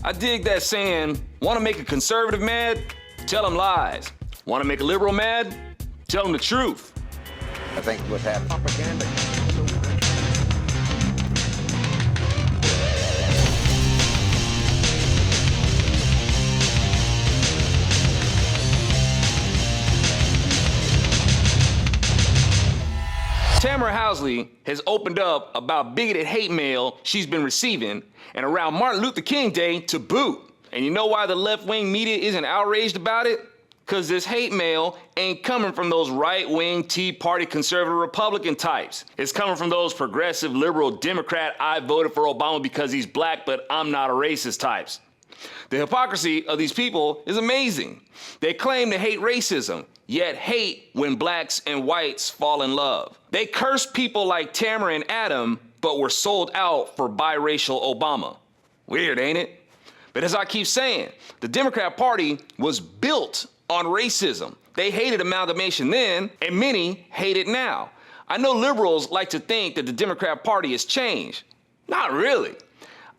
I dig that saying, want to make a conservative mad? Tell them lies. Want to make a liberal mad? Tell them the truth. I think what's happening. Propaganda. Tamera Housley has opened up about bigoted hate mail she's been receiving, and around Martin Luther King Day to boot. And you know why the left-wing media isn't outraged about it? Because this hate mail ain't coming from those right-wing Tea Party conservative Republican types. It's coming from those progressive liberal Democrat, I voted for Obama because he's black, but I'm not a racist types. The hypocrisy of these people is amazing. They claim to hate racism, yet hate when blacks and whites fall in love. They curse people like Tamera and Adam, but were sold out for biracial Obama. Weird, ain't it? But as I keep saying, the Democrat Party was built on racism. They hated amalgamation then, and many hate it now. I know liberals like to think that the Democrat Party has changed. Not really.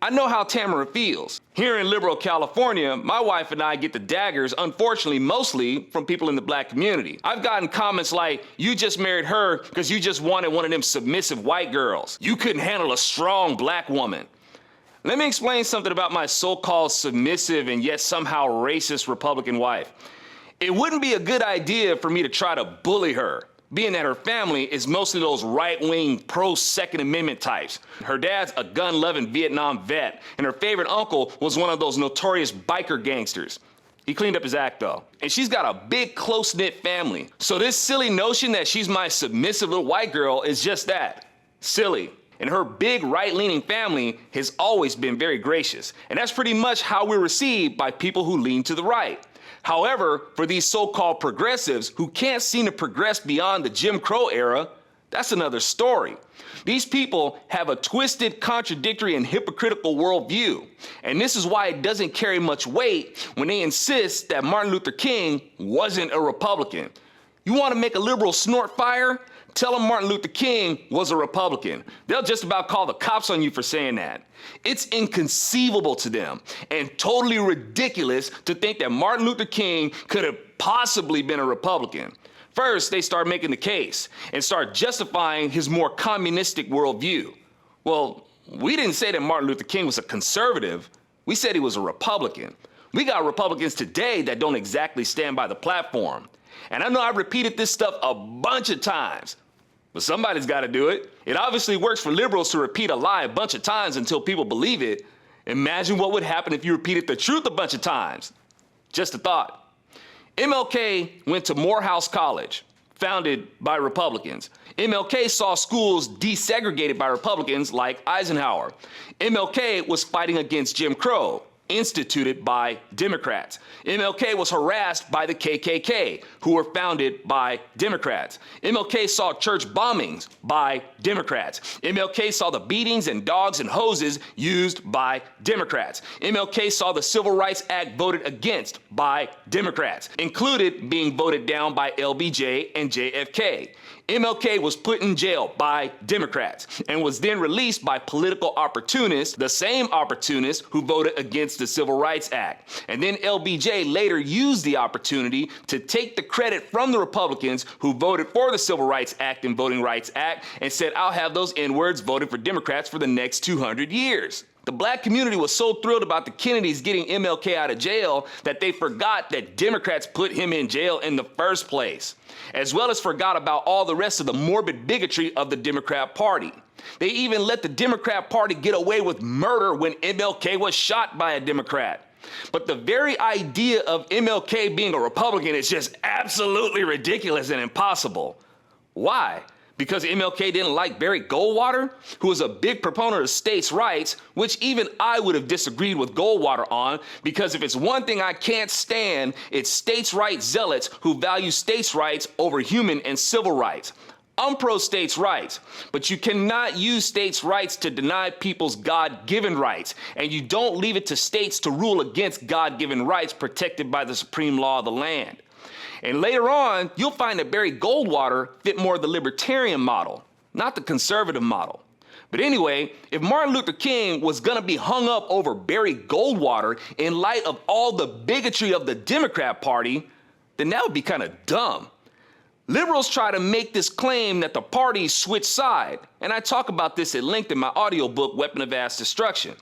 I know how Tamera feels. Here in liberal California, my wife and I get the daggers, unfortunately, mostly from people in the black community. I've gotten comments like, you just married her because you just wanted one of them submissive white girls. You couldn't handle a strong black woman. Let me explain something about my so-called submissive and yet somehow racist Republican wife. It wouldn't be a good idea for me to try to bully her, being that her family is mostly those right-wing pro-Second Amendment types. Her dad's a gun-loving Vietnam vet, and her favorite uncle was one of those notorious biker gangsters. He cleaned up his act though. And she's got a big close-knit family. So this silly notion that she's my submissive little white girl is just that, silly. And her big right-leaning family has always been very gracious. And that's pretty much how we're received by people who lean to the right. However, for these so-called progressives who can't seem to progress beyond the Jim Crow era, that's another story. These people have a twisted, contradictory, and hypocritical worldview. And this is why it doesn't carry much weight when they insist that Martin Luther King wasn't a Republican. You want to make a liberal snort fire? Tell them Martin Luther King was a Republican. They'll just about call the cops on you for saying that. It's inconceivable to them and totally ridiculous to think that Martin Luther King could have possibly been a Republican. First, they start making the case and start justifying his more communistic worldview. Well, we didn't say that Martin Luther King was a conservative. We said he was a Republican. We got Republicans today that don't exactly stand by the platform. And I know I've repeated this stuff a bunch of times, but somebody's got to do it. It obviously works for liberals to repeat a lie a bunch of times until people believe it. Imagine what would happen if you repeated the truth a bunch of times. Just a thought. MLK went to Morehouse College, founded by Republicans. MLK saw schools desegregated by Republicans like Eisenhower. MLK was fighting against Jim Crow, instituted by Democrats. MLK was harassed by the KKK, who were founded by Democrats. MLK saw church bombings by Democrats. MLK saw the beatings and dogs and hoses used by Democrats. MLK saw the Civil Rights Act voted against by Democrats, included being voted down by LBJ and JFK. MLK was put in jail by Democrats and was then released by political opportunists, the same opportunists who voted against the Civil Rights Act. And then LBJ later used the opportunity to take the credit from the Republicans who voted for the Civil Rights Act and Voting Rights Act and said, I'll have those N-words voted for Democrats for the next 200 years. The black community was so thrilled about the Kennedys getting MLK out of jail that they forgot that Democrats put him in jail in the first place, as well as forgot about all the rest of the morbid bigotry of the Democrat Party. They even let the Democrat Party get away with murder when MLK was shot by a Democrat. But the very idea of MLK being a Republican is just absolutely ridiculous and impossible. Why? Because MLK didn't like Barry Goldwater, who was a big proponent of states' rights, which even I would have disagreed with Goldwater on, because if it's one thing I can't stand, it's states' rights zealots who value states' rights over human and civil rights. I'm pro-states' rights, but you cannot use states' rights to deny people's God-given rights, and you don't leave it to states to rule against God-given rights protected by the supreme law of the land. And later on, you'll find that Barry Goldwater fit more the libertarian model, not the conservative model. But anyway, if Martin Luther King was gonna be hung up over Barry Goldwater in light of all the bigotry of the Democrat Party, then that would be kind of dumb. Liberals try to make this claim that the parties switch side, and I talk about this at length in my audiobook, Weapon of Mass Destruction.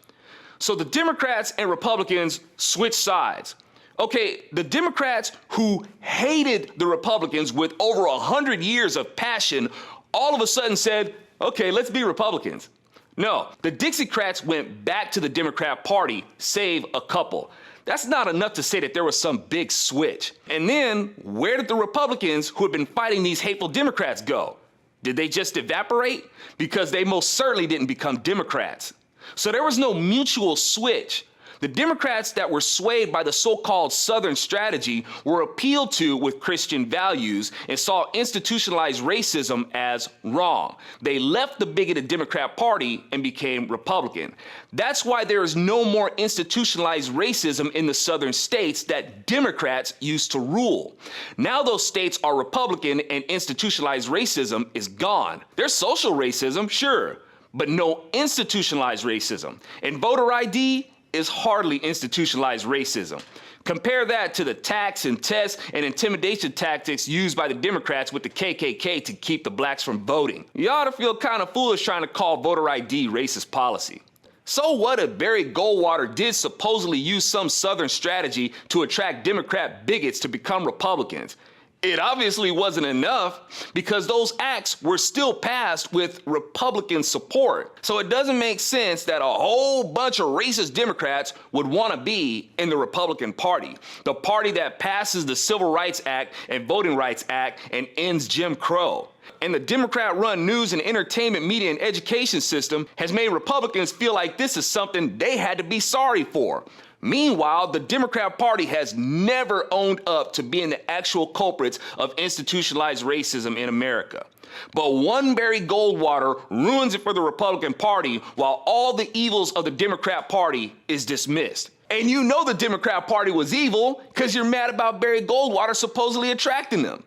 So the Democrats and Republicans switch sides. Okay, the Democrats who hated the Republicans with over 100 years of passion all of a sudden said, okay, let's be Republicans. No, the Dixiecrats went back to the Democrat Party, save a couple. That's not enough to say that there was some big switch. And then, where did the Republicans who had been fighting these hateful Democrats go? Did they just evaporate? Because they most certainly didn't become Democrats. So there was no mutual switch. The Democrats that were swayed by the so-called Southern strategy were appealed to with Christian values and saw institutionalized racism as wrong. They left the bigoted Democrat Party and became Republican. That's why there is no more institutionalized racism in the Southern states that Democrats used to rule. Now those states are Republican and institutionalized racism is gone. There's social racism, sure, but no institutionalized racism. And voter ID is hardly institutionalized racism. Compare that to the tax and test and intimidation tactics used by the Democrats with the KKK to keep the blacks from voting. You ought to feel kind of foolish trying to call voter ID racist policy. So what if Barry Goldwater did supposedly use some Southern strategy to attract Democrat bigots to become Republicans? It obviously wasn't enough because those acts were still passed with Republican support. So it doesn't make sense that a whole bunch of racist Democrats would want to be in the Republican Party, the party that passes the Civil Rights Act and Voting Rights Act and ends Jim Crow. And the Democrat-run news and entertainment media and education system has made Republicans feel like this is something they had to be sorry for. Meanwhile, the Democrat Party has never owned up to being the actual culprits of institutionalized racism in America. But one Barry Goldwater ruins it for the Republican Party while all the evils of the Democrat Party is dismissed. And you know the Democrat Party was evil because you're mad about Barry Goldwater supposedly attracting them.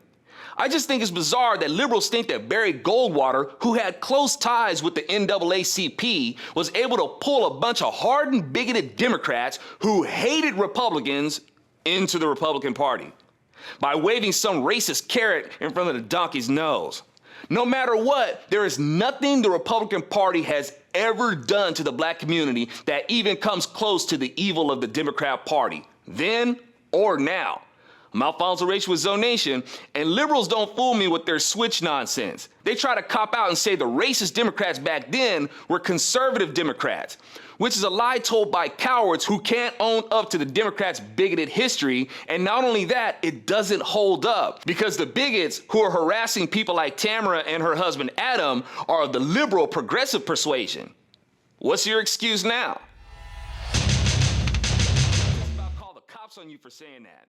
I just think it's bizarre that liberals think that Barry Goldwater, who had close ties with the NAACP, was able to pull a bunch of hardened, bigoted Democrats who hated Republicans into the Republican Party by waving some racist carrot in front of the donkey's nose. No matter what, there is nothing the Republican Party has ever done to the black community that even comes close to the evil of the Democrat Party, then or now. I'm Alfonso Rach with ZoNATION, and liberals don't fool me with their switch nonsense. They try to cop out and say the racist Democrats back then were conservative Democrats, which is a lie told by cowards who can't own up to the Democrats' bigoted history. And not only that, it doesn't hold up because the bigots who are harassing people like Tamera and her husband Adam are of the liberal progressive persuasion. What's your excuse now? I'll call the cops on you for saying that.